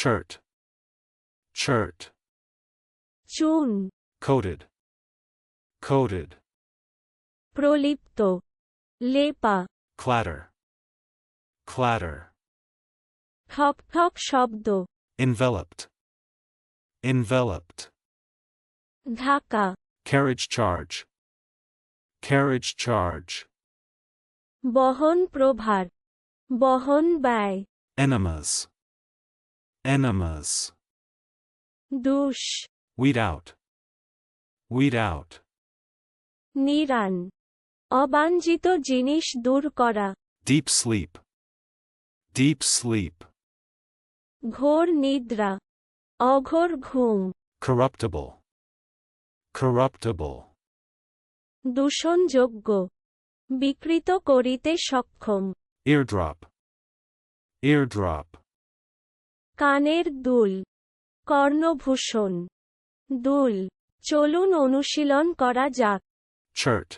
Chert. Chert. চুন, Coated. Coated. প্রলিপ্ত, লেপা, Clatter. Clatter. ঠক ঠক শব্দ, Enveloped. Enveloped. Dhaka, Carriage charge. Carriage charge. বহন প্রভার, বহন ব্যয়, Enemas. Enemas. দুষ, Weed out. Weed out. নিরান, অবাঞ্ছিত জিনিস দূর করা, Deep sleep. Deep sleep. ঘোর নিদ্রা, অঘোর ঘুম, Corruptible. Corruptible. দূষণযোগ্য, বিকৃত করিতে সক্ষম, Eardrop. Eardrop. কানের দুল, কর্ণভূষণ, দুল, চলুন অনুশীলন করা যাক। Chert.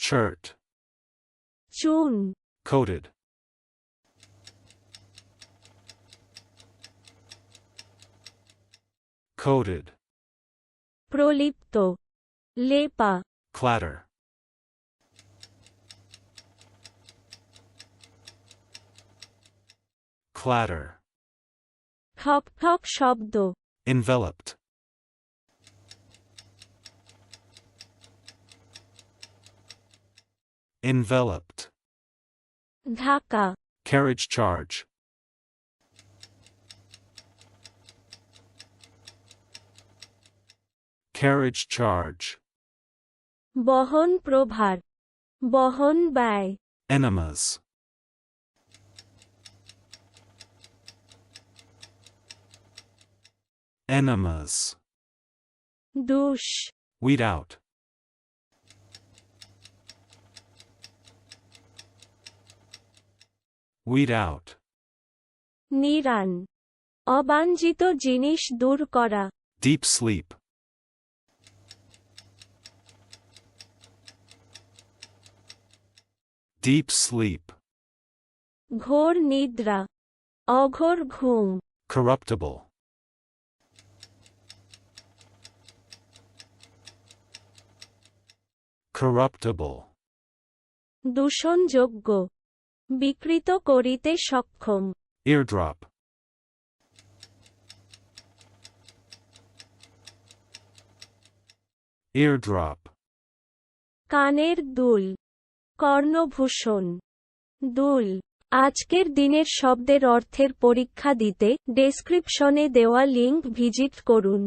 Chert. চুন, Coated. Coated. প্রলিপ্ত, লেপা, Clatter. Clatter. ঠক ঠক শব্দ, Enveloped. Enveloped. Dhaka, Carriage charge. Carriage charge. বহন প্রভার, বহন ব্যয়, Enemas. Enemas. দুষ, Weed out. Weed out. নিরান, অবাঞ্ছিত জিনিস দূর করা, Deep sleep. Deep sleep. ঘোর নিদ্রা, অঘোর ঘুম, Corruptible. Corruptible. দূষণযোগ্য, বিকৃত করিতে সক্ষম, Eardrop. Eardrop. কানের দুল, কর্ণভূষণ, দুল। আজকের দিনের শব্দের অর্থের পরীক্ষা দিতে ডেসক্রিপশনে দেওয়া লিংক ভিজিট করুন।